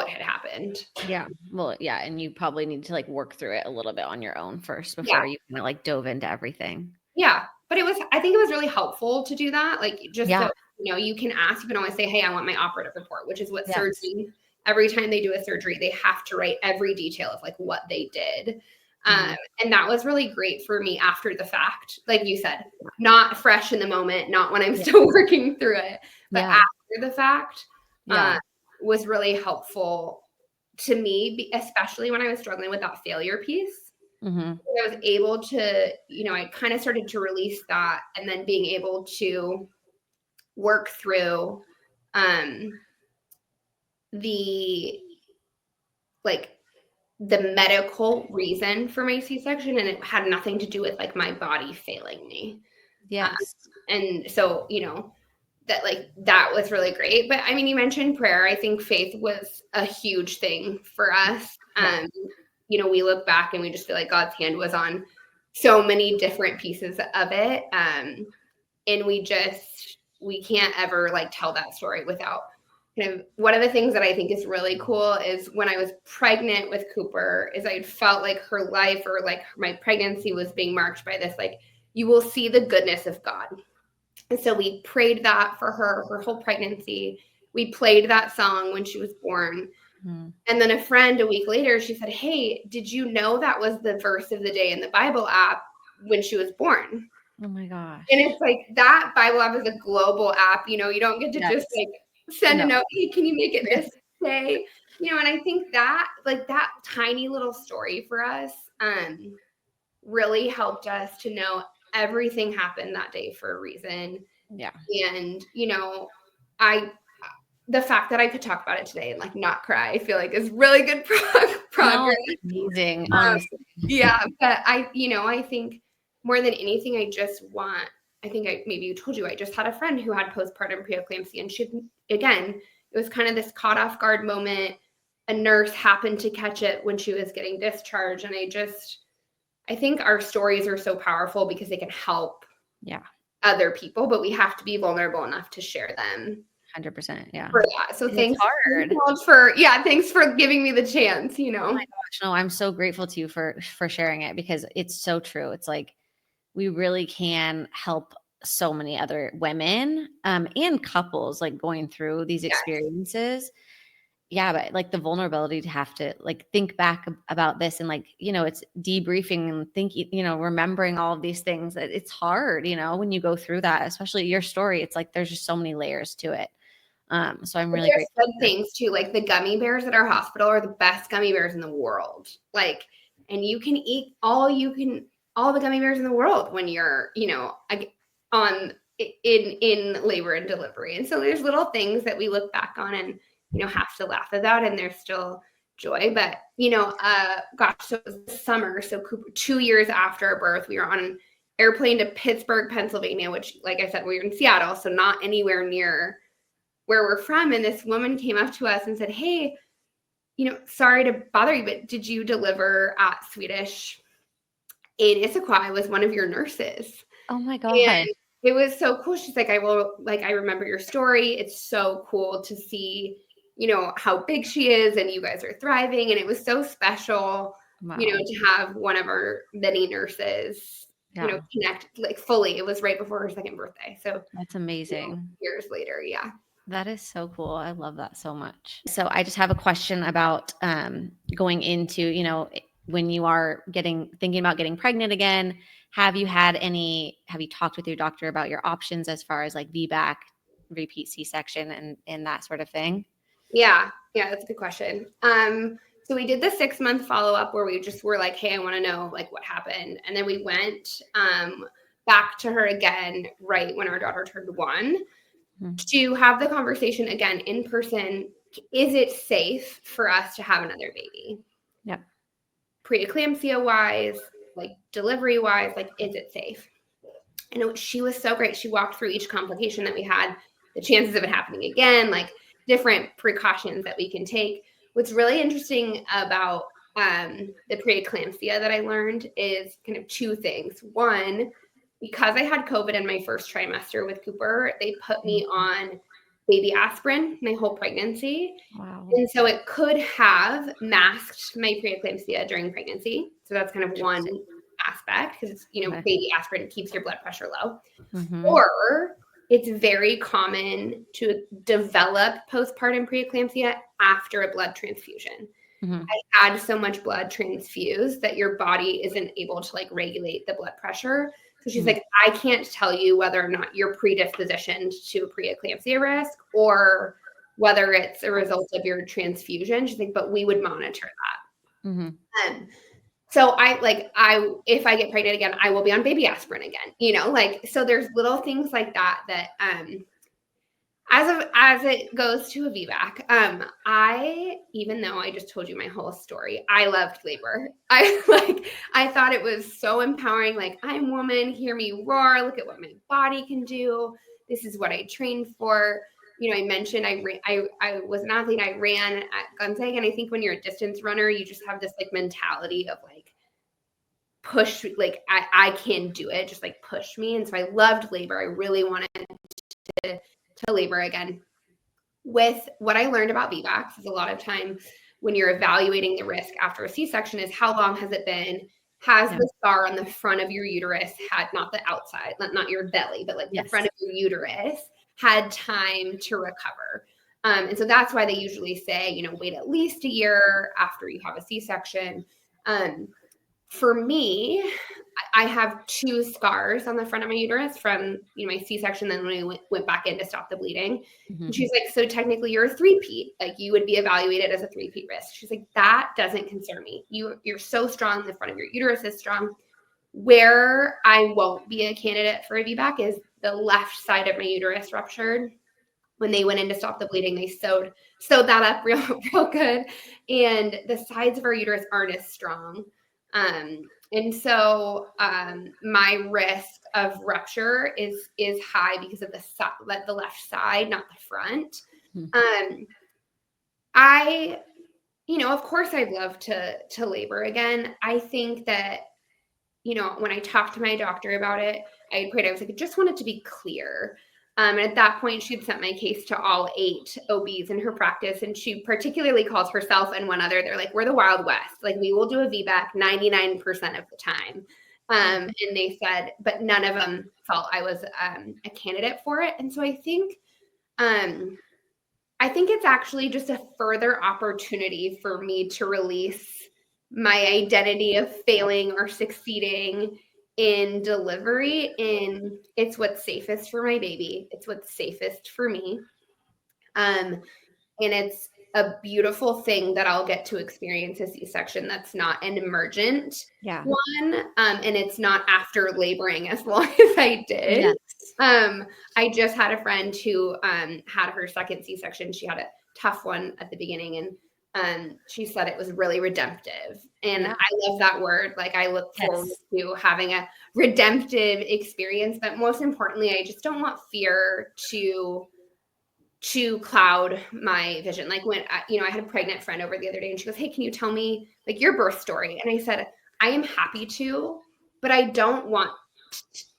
[SPEAKER 2] had happened.
[SPEAKER 1] Yeah. Well, yeah. And you probably need to like work through it a little bit on your own first before you kind of like dove into everything.
[SPEAKER 2] Yeah. But I think it was really helpful to do that. Like, just so, you can ask, you can always say, hey, I want my operative report, which is what surgery, every time they do a surgery, they have to write every detail of like what they did. And that was really great for me after the fact, like you said, not fresh in the moment, not when I'm still working through it, but after the fact, was really helpful to me, especially when I was struggling with that failure piece. I was able to, I kind of started to release that, and then being able to work through the medical reason for my C-section, and it had nothing to do with like my body failing me.
[SPEAKER 1] Yes.
[SPEAKER 2] And so, that was really great. But I mean, you mentioned prayer. I think faith was a huge thing for us. You know, we look back and we just feel like God's hand was on so many different pieces of it. And we can't ever like tell that story without kind of, one of the things that I think is really cool is when I was pregnant with Cooper is I felt like her life or like my pregnancy was being marked by this, like, you will see the goodness of God. And so we prayed that for her whole pregnancy. We played that song when she was born. Mm-hmm. And then a friend a week later, she said, hey, did you know that was the verse of the day in the Bible app when she was born?
[SPEAKER 1] Oh my gosh.
[SPEAKER 2] And it's like that Bible app is a global app. You know, you don't get to just like send a note, hey, can you make it this day? You know, and I think that like that tiny little story for us really helped us to know everything happened that day for a reason.
[SPEAKER 1] Yeah.
[SPEAKER 2] And, you know, the fact that I could talk about it today and like not cry, I feel like is really good progress.
[SPEAKER 1] No, amazing. Honestly.
[SPEAKER 2] Yeah. But I think more than anything, I just want, maybe told you, I just had a friend who had postpartum preeclampsia, and it was kind of this caught off guard moment. A nurse happened to catch it when she was getting discharged. And I think our stories are so powerful because they can help other people, but we have to be vulnerable enough to share them.
[SPEAKER 1] 100%. Yeah.
[SPEAKER 2] For that. So thanks for giving me the chance, you know.
[SPEAKER 1] Oh my gosh. No, I'm so grateful to you for sharing it, because it's so true. It's like, we really can help so many other women and couples like going through these experiences. Yeah, but like the vulnerability to have to like think back about this and like, you know, it's debriefing and thinking, you know, remembering all of these things. It's hard, you know, when you go through that, especially your story. It's like there's just so many layers to it. So I'm really grateful.
[SPEAKER 2] There's good things too, like the gummy bears at our hospital are the best gummy bears in the world. Like, and you can eat all the gummy bears in the world when you're, you know, in labor and delivery. And so there's little things that we look back on and, you know, have to laugh about, and there's still joy. But, you know, so it was this summer. So Cooper, 2 years after birth, we were on an airplane to Pittsburgh, Pennsylvania, which, like I said, we were in Seattle, so not anywhere near where we're from. And this woman came up to us and said, hey, you know, sorry to bother you, but did you deliver at Swedish in Issaquah? I was one of your nurses.
[SPEAKER 1] Oh my God.
[SPEAKER 2] And it was so cool. She's like, I remember your story. It's so cool to see, you know, how big she is and you guys are thriving. And it was so special, you know, to have one of our many nurses, you know, connect like fully. It was right before her second birthday. So
[SPEAKER 1] that's amazing.
[SPEAKER 2] You know, years later. Yeah.
[SPEAKER 1] That is so cool. I love that so much. So I just have a question about going into, you know, when you are thinking about getting pregnant again, have you talked with your doctor about your options as far as like VBAC, repeat C-section and that sort of thing?
[SPEAKER 2] Yeah, that's a good question. So we did the 6-month follow-up where we just were like, hey, I want to know like what happened. And then we went back to her again right when our daughter turned 1 to have the conversation again in person. Is it safe for us to have another baby?
[SPEAKER 1] Yep.
[SPEAKER 2] Preeclampsia wise, like delivery wise, like, is it safe? And she was so great. She walked through each complication that we had, the chances of it happening again, like different precautions that we can take. What's really interesting about the preeclampsia that I learned is kind of 2 things. One, because I had COVID in my first trimester with Cooper, they put me on baby aspirin my whole pregnancy.
[SPEAKER 1] Wow.
[SPEAKER 2] And so it could have masked my preeclampsia during pregnancy. So that's kind of one aspect, because, you know, baby aspirin keeps your blood pressure low. Mm-hmm. Or it's very common to develop postpartum preeclampsia after a blood transfusion. Mm-hmm. I had so much blood transfused that your body isn't able to like regulate the blood pressure. So she's like, I can't tell you whether or not you're predispositioned to preeclampsia risk or whether it's a result of your transfusion. She's like, but we would monitor that. Mm-hmm. So if I get pregnant again, I will be on baby aspirin again, you know, like, so there's little things like that, as it goes to a VBAC, even though I just told you my whole story, I loved labor. I thought it was so empowering. Like, I'm woman, hear me roar, look at what my body can do. This is what I trained for. You know, I mentioned I was an athlete. I ran at Gonzaga, and I think when you're a distance runner, you just have this like mentality of like push, like I can do it, just like push me. And so I loved labor. I really wanted to labor again. With what I learned about VBACs is a lot of time when you're evaluating the risk after a C-section is how long has it been? Has the scar on the front of your uterus had, not the outside, not your belly, but like the front of your uterus had time to recover. And so that's why they usually say, you know, wait at least a year after you have a C-section. For me, I have 2 scars on the front of my uterus from, you know, my C-section. Then when I went back in to stop the bleeding, and she's like, so technically you're a 3-peat. Like you would be evaluated as a 3-peat risk. She's like, that doesn't concern me. You're so strong. The front of your uterus is strong. Where I won't be a candidate for a VBAC is the left side of my uterus ruptured. When they went in to stop the bleeding, they sewed that up real good. And the sides of our uterus aren't as strong. And so my risk of rupture is high because of the left side, not the front. I, you know, of course I'd love to labor again. I think that, you know, when I talked to my doctor about it, I had prayed, I was like, I just want it to be clear. And at that point, she'd sent my case to all 8 OBs in her practice. And she particularly calls herself and one other. They're like, we're the Wild West. Like, we will do a VBAC 99% of the time. And they said, but none of them felt I was a candidate for it. And so I think it's actually just a further opportunity for me to release my identity of failing or succeeding in delivery. And it's what's safest for my baby. It's what's safest for me. And it's a beautiful thing that I'll get to experience a C-section that's not an emergent one. And it's not after laboring as long as I did. I just had a friend who had her second C-section. She had a tough one at the beginning, and she said it was really redemptive. And I love that word. Like, I look forward to having a redemptive experience, but most importantly, I just don't want fear to cloud my vision. Like when, I had a pregnant friend over the other day, and she goes, hey, can you tell me like your birth story? And I said, I am happy to, but I don't want,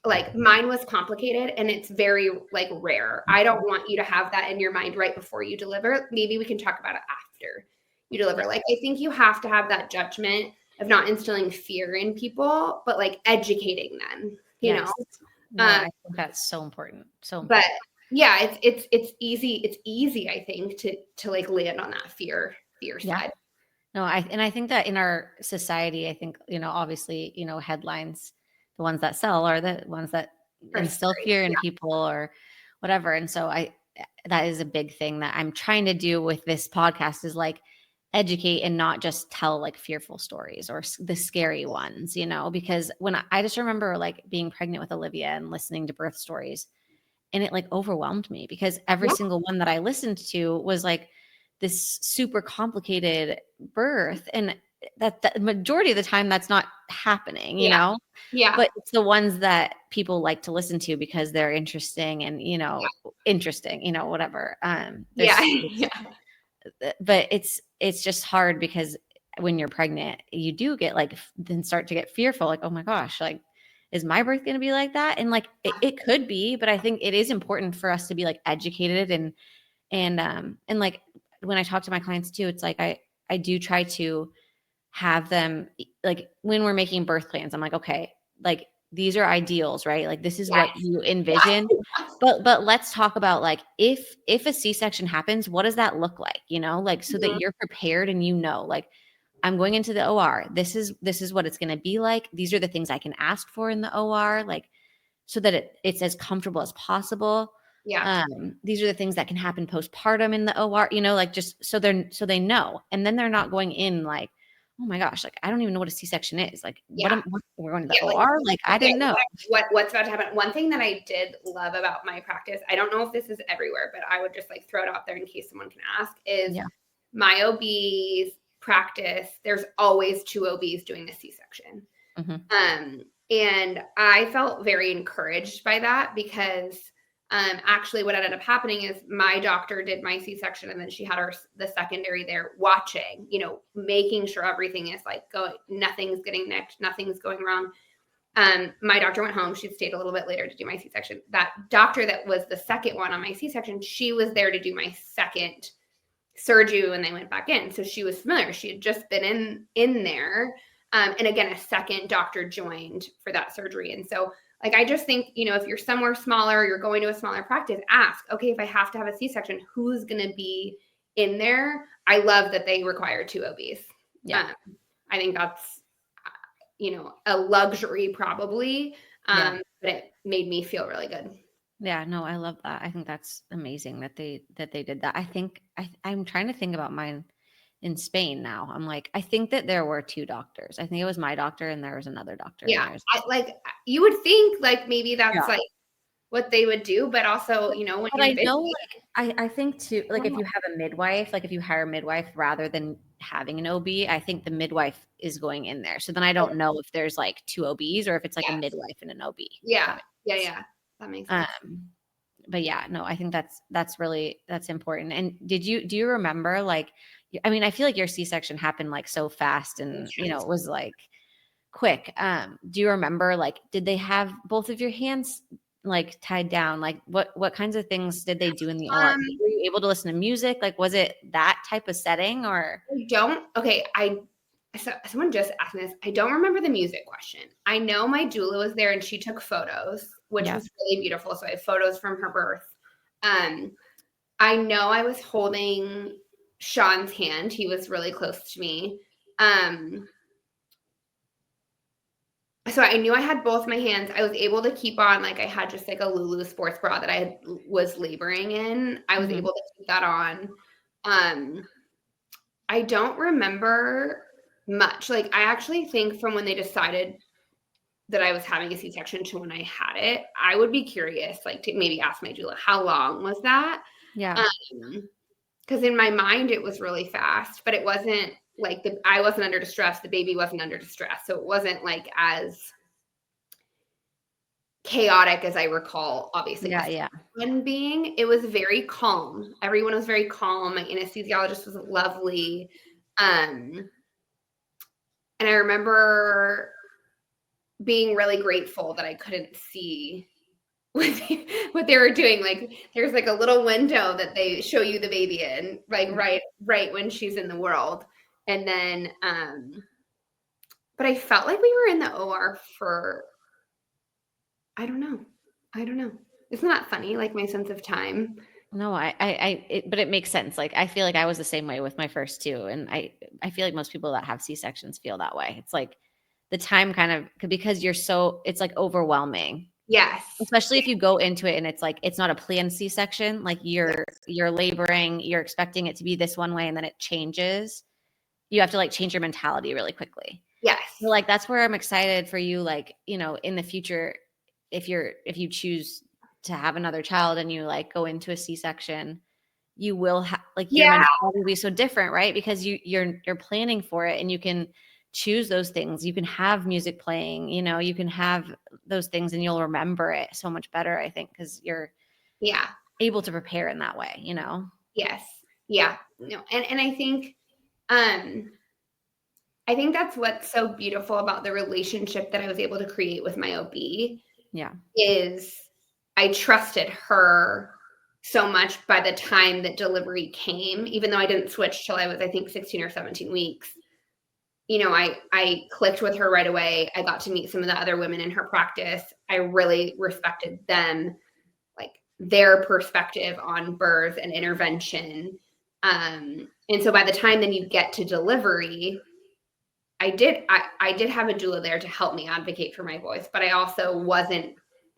[SPEAKER 2] like, mine was complicated and it's very like rare. I don't want you to have that in your mind right before you deliver. Maybe we can talk about it after you deliver. Like, I think you have to have that judgment of not instilling fear in people, but like educating them, you know?
[SPEAKER 1] No, I think that's so important. So important.
[SPEAKER 2] But yeah, it's easy, I think, to like land on that fear side.
[SPEAKER 1] No, I think that in our society, I think, you know, obviously, you know, headlines, the ones that sell are the ones that instill fear in people or whatever. And so that is a big thing that I'm trying to do with this podcast, is like educate and not just tell like fearful stories or the scary ones, you know, because when I just remember like being pregnant with Olivia and listening to birth stories, and it like overwhelmed me because every single one that I listened to was like this super complicated birth. And that the majority of the time that's not happening, you know?
[SPEAKER 2] Yeah.
[SPEAKER 1] But it's the ones that people like to listen to because they're interesting and, you know, whatever. But it's just hard because when you're pregnant, you do get like, then start to get fearful. Like, oh my gosh, like, is my birth going to be like that? And like, it could be, but I think it is important for us to be like educated and like when I talk to my clients too, it's like, I do try to have them like when we're making birth plans, I'm like, okay, like these are ideals, right? Like this is what you envision, but let's talk about like, if a C-section happens, what does that look like? You know, like so that you're prepared and you know, like, I'm going into the OR. This is what it's going to be like. These are the things I can ask for in the OR, like so that it's as comfortable as possible. These are the things that can happen postpartum in the OR, you know, like just so they know. And then they're not going in like, oh my gosh, like I don't even know what a C-section is. Like what we're going to the OR? Like I didn't know.
[SPEAKER 2] What's about to happen. One thing that I did love about my practice, I don't know if this is everywhere, but I would just like throw it out there in case someone can ask, is my OB's practice, there's always 2 OBs doing a C-section. And I felt very encouraged by that because Actually, what ended up happening is my doctor did my C-section, and then she had the secondary there watching, making sure everything is like going, nothing's getting nicked, nothing's going wrong. My doctor went home. She stayed a little bit later to do my C-section. That doctor that was the second one on my C-section, she was there to do my second surgery when they went back in. So she was familiar. She had just been in there. And again, a second doctor joined for that surgery. And so like, I just think, if you're somewhere smaller, you're going to a smaller practice, ask, okay, if I have to have a C-section, who's going to be in there? I love that they require 2 OBs.
[SPEAKER 1] Yeah.
[SPEAKER 2] I think that's, a luxury probably, but it made me feel really good.
[SPEAKER 1] Yeah, no, I love that. I think that's amazing that they did that. I think I'm trying to think about mine in Spain now. I'm like, I think that there were 2 doctors. I think it was my doctor and there was another doctor.
[SPEAKER 2] Yeah. You would think like maybe that's like what they would do, but also, when
[SPEAKER 1] but
[SPEAKER 2] you're
[SPEAKER 1] I
[SPEAKER 2] busy,
[SPEAKER 1] know, like, I think too, like if you have a midwife, like if you hire a midwife rather than having an OB, I think the midwife is going in there. So then I don't know if there's like 2 OBs or if it's like a midwife and an OB.
[SPEAKER 2] Yeah. That makes sense.
[SPEAKER 1] But yeah, no, I think that's important. And do you remember, like, I mean, I feel like your C-section happened like so fast and, it was like quick. Do you remember, like, did they have both of your hands like tied down? Like what kinds of things did they do in the OR? Were you able to listen to music? Like, was it that type of setting or?
[SPEAKER 2] So someone just asked me this. I don't remember the music question. I know my doula was there and she took photos, which was really beautiful. So I have photos from her birth. I know I was holding Sean's hand. He was really close to me. So I knew I had both my hands. I was able to keep on, like I had just like a Lulu sports bra that I was laboring in. I was able to keep that on. I don't remember much. Like, I actually think from when they decided that I was having a C-section to when I had it, I would be curious, like, to maybe ask my doula, how long was that?
[SPEAKER 1] Yeah.
[SPEAKER 2] Because in my mind, it was really fast, but it wasn't like I wasn't under distress. The baby wasn't under distress. So it wasn't like as chaotic as I recall, obviously.
[SPEAKER 1] Yeah.
[SPEAKER 2] One being, it was very calm. Everyone was very calm. My anesthesiologist was lovely. And I remember being really grateful that I couldn't see what they were doing. Like, there's like a little window that they show you the baby in, like right when she's in the world. And then, but I felt like we were in the OR for, I don't know. Isn't that funny? Like my sense of time.
[SPEAKER 1] No, but it makes sense. Like, I feel like I was the same way with my first 2. And I feel like most people that have C-sections feel that way. It's like the time kind of, because it's like overwhelming.
[SPEAKER 2] Yes.
[SPEAKER 1] Especially if you go into it and it's like, it's not a planned C-section. Like you're laboring, you're expecting it to be this one way and then it changes. You have to like change your mentality really quickly.
[SPEAKER 2] Yes.
[SPEAKER 1] So like, that's where I'm excited for you. Like, in the future, if you choose to have another child and you like go into a C-section, you will have like your mentality will be so different, right? Because you're planning for it and you can choose those things. You can have music playing, you can have those things and you'll remember it so much better, I think, because you're able to prepare in that way,
[SPEAKER 2] Yes. Yeah. No. And I think that's what's so beautiful about the relationship that I was able to create with my OB.
[SPEAKER 1] Yeah.
[SPEAKER 2] Is I trusted her so much by the time that delivery came, even though I didn't switch till I was, I think, 16 or 17 weeks. I clicked with her right away. I got to meet some of the other women in her practice. I really respected them, like their perspective on birth and intervention. And so by the time then you get to delivery, I did have a doula there to help me advocate for my voice, but I also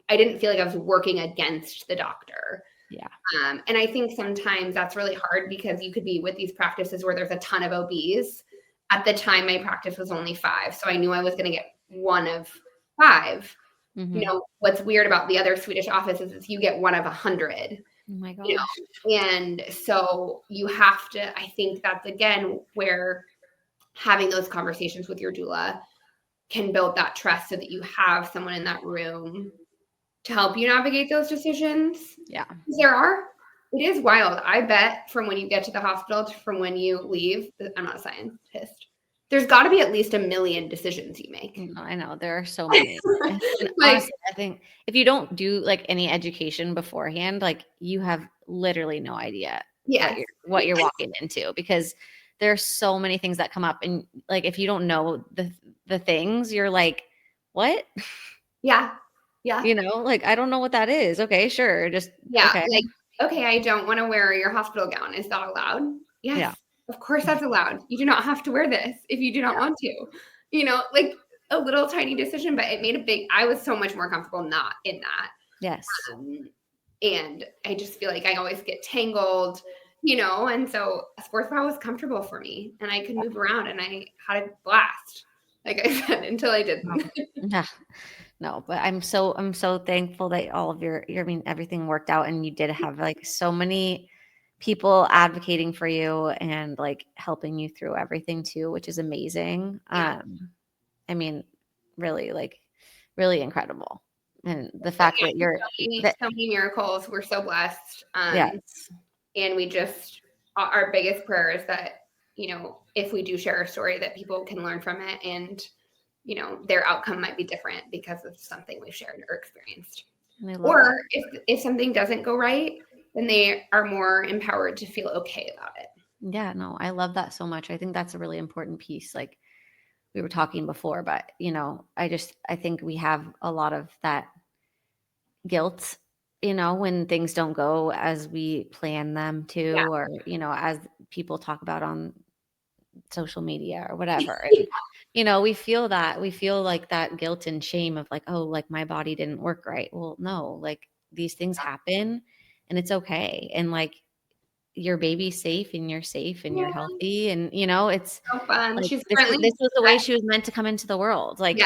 [SPEAKER 2] I didn't feel like I was working against the doctor.
[SPEAKER 1] Yeah.
[SPEAKER 2] And I think sometimes that's really hard because you could be with these practices where there's a ton of OBs. At the time, my practice was only 5. So I knew I was going to get one of 5.
[SPEAKER 1] Mm-hmm.
[SPEAKER 2] What's weird about the other Swedish offices is you get one of 100.
[SPEAKER 1] Oh my gosh.
[SPEAKER 2] And so you have to, I think that's again where having those conversations with your doula can build that trust so that you have someone in that room to help you navigate those decisions.
[SPEAKER 1] Yeah.
[SPEAKER 2] It is wild. I bet from when you get to the hospital to from when you leave, I'm not a scientist, there's got to be at least 1 million decisions you make.
[SPEAKER 1] No, I know there are so many. And
[SPEAKER 2] Like,
[SPEAKER 1] honestly, I think if you don't do like any education beforehand, like you have literally no idea
[SPEAKER 2] yes.
[SPEAKER 1] what you're walking into, because there are so many things that come up, and like if you don't know the things, you're like, what?
[SPEAKER 2] Yeah. Yeah.
[SPEAKER 1] You know, like I don't know what that is. Okay, sure, just
[SPEAKER 2] Yeah.
[SPEAKER 1] okay.
[SPEAKER 2] Like, okay, I don't want to wear your hospital gown. Is that allowed? Yes.
[SPEAKER 1] Yeah.
[SPEAKER 2] Of course that's allowed. You do not have to wear this if you do not want to. You know, like a little tiny decision, but it made I was so much more comfortable not in that.
[SPEAKER 1] Yes.
[SPEAKER 2] And I just feel like I always get tangled, you know, and so a sports bra was comfortable for me and I could move around and I had a blast, like I said, until I didn't.
[SPEAKER 1] Yeah. No, but I'm so thankful that all of I mean, everything worked out, and you did have like so many people advocating for you and like helping you through everything too, which is amazing.
[SPEAKER 2] Yeah.
[SPEAKER 1] I mean, really, like, really incredible. And the fact that
[SPEAKER 2] So many miracles. We're so blessed.
[SPEAKER 1] Yes.
[SPEAKER 2] And we just, our biggest prayer is that, you know, if we do share our story, that people can learn from it and, you know, their outcome might be different because of something we've shared or experienced. Or if something doesn't go right, then they are more empowered to feel okay about it.
[SPEAKER 1] Yeah, no, I love that so much. I think that's a really important piece. Like we were talking before, but you know, I think we have a lot of that guilt, you know, when things don't go as we plan them to, or, you know, as people talk about on social media or whatever. And, you know, we feel like that guilt and shame of like, oh, like my body didn't work right. Well, no, like these things happen and it's okay. And like your baby's safe and you're safe and you're healthy. And, you know, it's
[SPEAKER 2] so fun.
[SPEAKER 1] like,
[SPEAKER 2] She's
[SPEAKER 1] this was the way she was meant to come into the world. Like,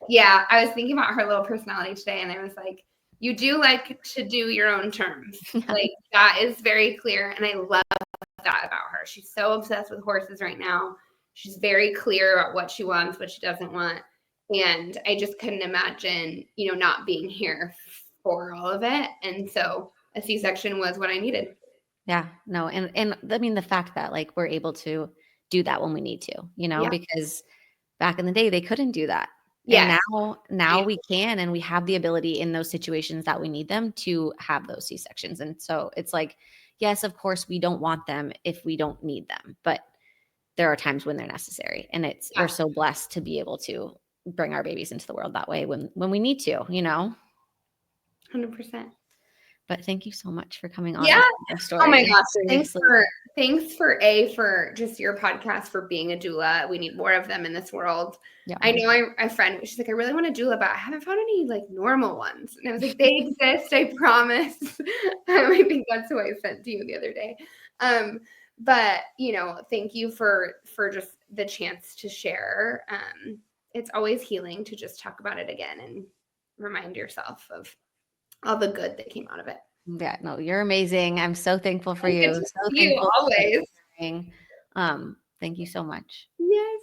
[SPEAKER 2] yeah. I was thinking about her little personality today and I was like, you do like to do your own terms. Like that is very clear. And I love that about her. She's so obsessed with horses right now. She's very clear about what she wants, what she doesn't want. And I just couldn't imagine, you know, not being here for all of it. And so a C-section was what I needed.
[SPEAKER 1] Yeah, no. And I mean, the fact that like we're able to do that when we need to, you know, because back in the day they couldn't do that.
[SPEAKER 2] Yes.
[SPEAKER 1] And now we can, and we have the ability in those situations that we need them to have those C-sections. And so it's like, yes, of course we don't want them if we don't need them, but there are times when they're necessary. And we're so blessed to be able to bring our babies into the world that way when we need to, you know.
[SPEAKER 2] 100%.
[SPEAKER 1] But thank you so much for coming on.
[SPEAKER 2] Yeah.
[SPEAKER 1] Your story.
[SPEAKER 2] Oh my gosh. Thanks for just your podcast, for being a doula. We need more of them in this world. Yeah. I know a friend, she's like, I really want a doula, but I haven't found any like normal ones. And I was like, they exist, I promise. I think that's who I sent to you the other day. But you know, thank you for just the chance to share. It's always healing to just talk about it again and remind yourself of all the good that came out of it.
[SPEAKER 1] Yeah, no, you're amazing. I'm so thankful for you. So
[SPEAKER 2] you always.
[SPEAKER 1] Thank you so much.
[SPEAKER 2] Yay.